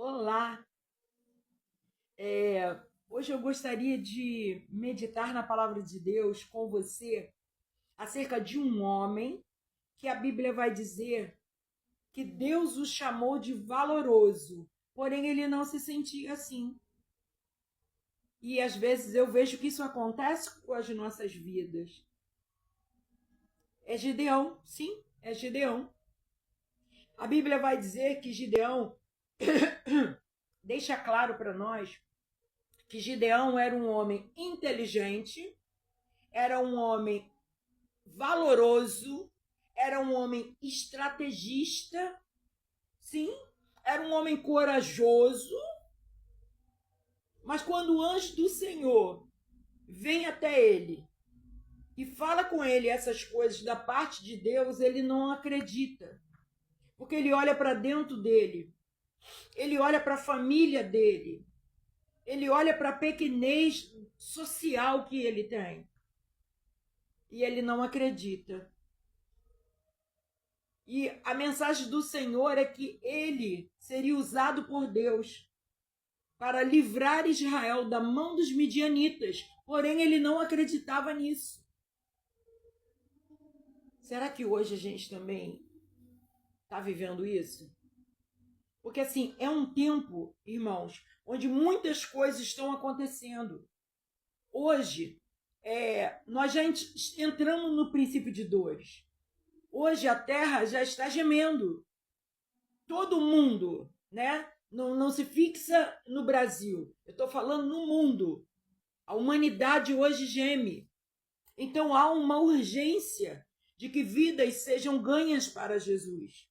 Olá! Hoje eu gostaria de meditar na palavra de Deus com você acerca de um homem que a Bíblia vai dizer que Deus o chamou de valoroso, porém ele não se sentia assim. E às vezes eu vejo que isso acontece com as nossas vidas. É Gideão, sim, é Gideão. A Bíblia vai dizer que Gideão deixa claro para nós que Gideão era um homem inteligente, era um homem valoroso, era um homem estrategista, sim, era um homem corajoso, mas quando o anjo do Senhor vem até ele e fala com ele essas coisas da parte de Deus, ele não acredita, porque ele olha para dentro dele, ele olha para a família dele, ele olha para a pequenez social que ele tem e ele não acredita. E a mensagem do Senhor é que ele seria usado por Deus para livrar Israel da mão dos midianitas. Porém, ele não acreditava nisso. Será que hoje a gente também está vivendo isso? Porque assim, é um tempo, irmãos, onde muitas coisas estão acontecendo. Hoje, nós já entramos no princípio de dores. Hoje a terra já está gemendo. Todo mundo, né? Não se fixa no Brasil. Eu estou falando no mundo. A humanidade hoje geme. Então há uma urgência de que vidas sejam ganhas para Jesus,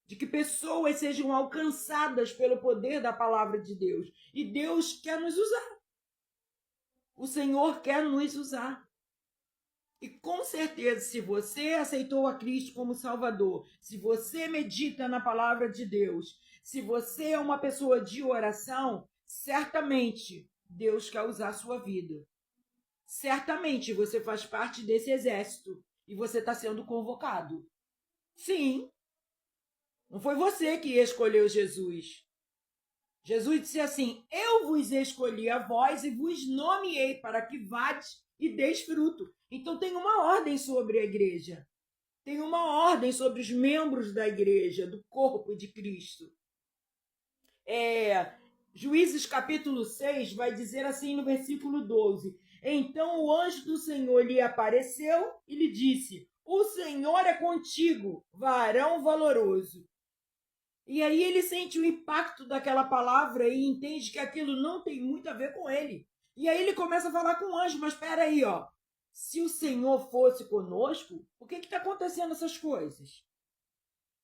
de que pessoas sejam alcançadas pelo poder da palavra de Deus. E Deus quer nos usar. O Senhor quer nos usar. E com certeza, se você aceitou a Cristo como Salvador, se você medita na palavra de Deus, se você é uma pessoa de oração, certamente Deus quer usar a sua vida. Certamente você faz parte desse exército e você está sendo convocado. Sim, não foi você que escolheu Jesus. Jesus disse assim: eu vos escolhi a vós e vos nomeei para que vades e deis fruto. Então tem uma ordem sobre a igreja. Tem uma ordem sobre os membros da igreja, do corpo de Cristo. Juízes capítulo 6 vai dizer assim no versículo 12: então o anjo do Senhor lhe apareceu e lhe disse: o Senhor é contigo, varão valoroso. E aí ele sente o impacto daquela palavra e entende que aquilo não tem muito a ver com ele. E aí ele começa a falar com o anjo, mas espera aí, ó. Se o Senhor fosse conosco, por que está acontecendo essas coisas?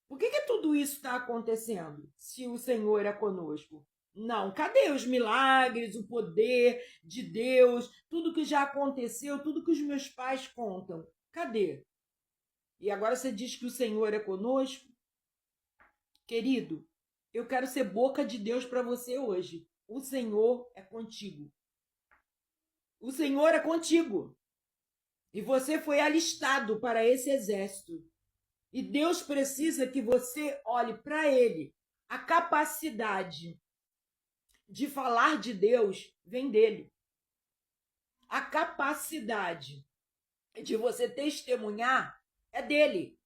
Por que tudo isso está acontecendo se o Senhor é conosco? Não, cadê os milagres, o poder de Deus, tudo que já aconteceu, tudo que os meus pais contam? Cadê? E agora você diz que o Senhor é conosco? Querido, eu quero ser boca de Deus para você hoje. O Senhor é contigo. O Senhor é contigo. E você foi alistado para esse exército. E Deus precisa que você olhe para Ele. A capacidade de falar de Deus vem dele. A capacidade de você testemunhar é dele.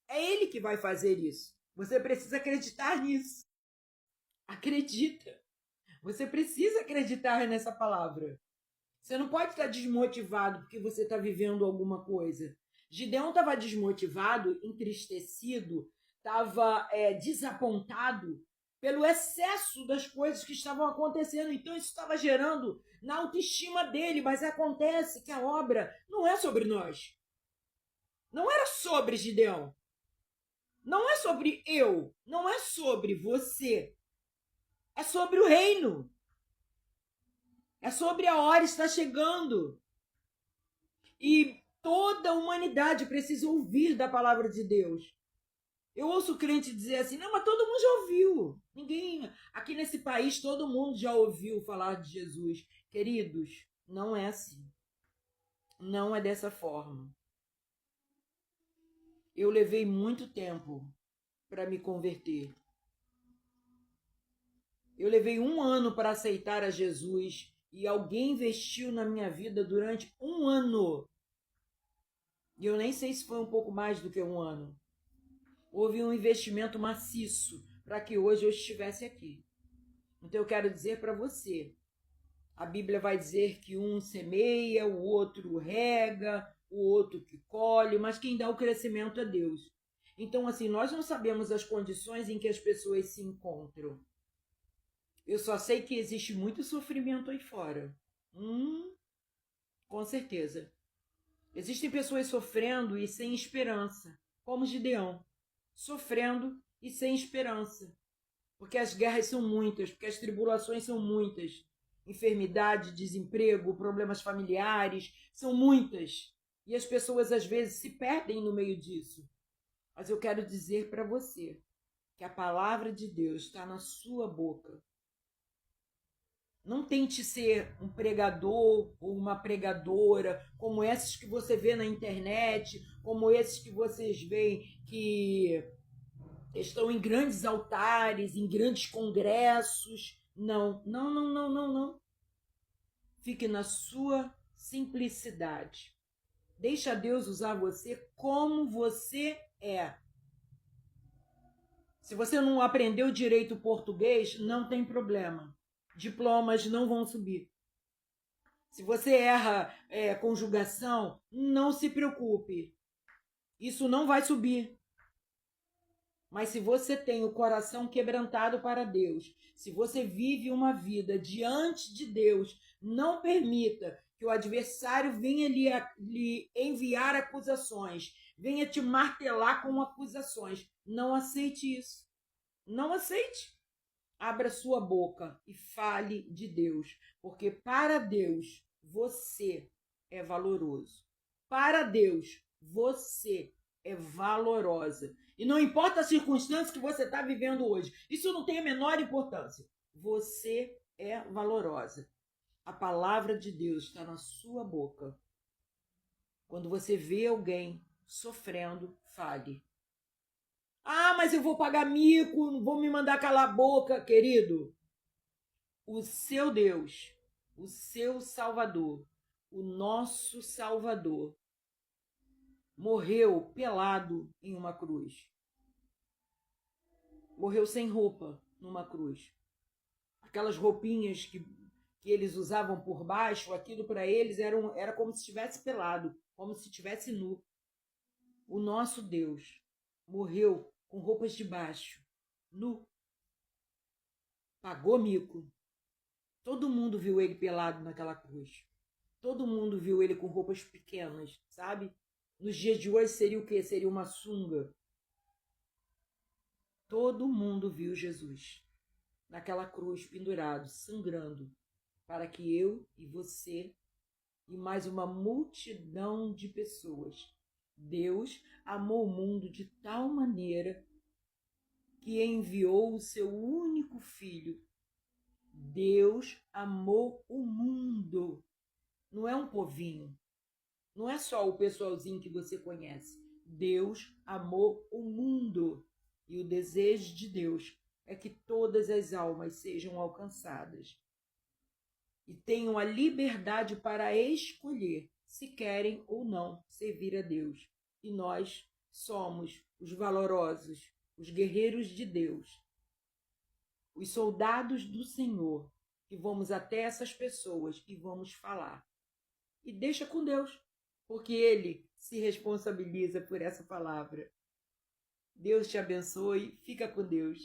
É ele que vai fazer isso. Você precisa acreditar nisso. Acredita. Você precisa acreditar nessa palavra. Você não pode estar desmotivado porque você está vivendo alguma coisa. Gideão estava desmotivado, entristecido, estava desapontado pelo excesso das coisas que estavam acontecendo. Então isso estava gerando na autoestima dele. Mas acontece que a obra não é sobre nós. Não era sobre Gideão. Não é sobre eu. Não é sobre você. É sobre o reino. É sobre a hora está chegando. E toda a humanidade precisa ouvir da palavra de Deus. Eu ouço crente dizer assim: não, mas todo mundo já ouviu. Ninguém. Aqui nesse país, todo mundo já ouviu falar de Jesus. Queridos, não é assim. Não é dessa forma. Eu levei muito tempo para me converter. Eu levei 1 ano para aceitar a Jesus e alguém investiu na minha vida durante 1 ano. E eu nem sei se foi um pouco mais do que 1 ano. Houve um investimento maciço para que hoje eu estivesse aqui. Então eu quero dizer para você, a Bíblia vai dizer que um semeia, o outro rega, o outro que colhe, mas quem dá o crescimento é Deus. Então, assim, nós não sabemos as condições em que as pessoas se encontram. Eu só sei que existe muito sofrimento aí fora. Com certeza. Existem pessoas sofrendo e sem esperança, como Gideão, sofrendo e sem esperança. Porque as guerras são muitas, porque as tribulações são muitas. Enfermidade, desemprego, problemas familiares, são muitas. E as pessoas às vezes se perdem no meio disso. Mas eu quero dizer para você que a palavra de Deus está na sua boca. Não tente ser um pregador ou uma pregadora como esses que você vê na internet, como esses que vocês veem que estão em grandes altares, em grandes congressos. Não, não, não, não, não, não. Fique na sua simplicidade. Deixa Deus usar você como você é. Se você não aprendeu direito português, não tem problema. Diplomas não vão subir. Se você erra conjugação, não se preocupe. Isso não vai subir. Mas se você tem o coração quebrantado para Deus, se você vive uma vida diante de Deus, não permita que o adversário venha lhe enviar acusações, venha te martelar com acusações. Não aceite isso. Não aceite. Abra sua boca e fale de Deus, porque para Deus você é valoroso. Para Deus você é valorosa. E não importa a circunstância que você está vivendo hoje, isso não tem a menor importância. Você é valorosa. A palavra de Deus está na sua boca. Quando você vê alguém sofrendo, fale. Ah, mas eu vou pagar mico, vou me mandar calar a boca, querido. O seu Deus, o seu Salvador, o nosso Salvador, morreu pelado em uma cruz. Morreu sem roupa numa cruz. Aquelas roupinhas que eles usavam por baixo, aquilo para eles era como se estivesse pelado, como se estivesse nu. O nosso Deus morreu com roupas de baixo, nu. Pagou mico. Todo mundo viu ele pelado naquela cruz. Todo mundo viu ele com roupas pequenas, sabe? Nos dias de hoje seria o quê? Seria uma sunga. Todo mundo viu Jesus naquela cruz pendurado, sangrando, para que eu e você e mais uma multidão de pessoas. Deus amou o mundo de tal maneira que enviou o seu único filho. Deus amou o mundo. Não é um povinho. Não é só o pessoalzinho que você conhece. Deus amou o mundo. E o desejo de Deus é que todas as almas sejam alcançadas e tenham a liberdade para escolher se querem ou não servir a Deus. E nós somos os valorosos, os guerreiros de Deus, os soldados do Senhor, que vamos até essas pessoas e vamos falar. E deixa com Deus, porque Ele se responsabiliza por essa palavra. Deus te abençoe, fica com Deus.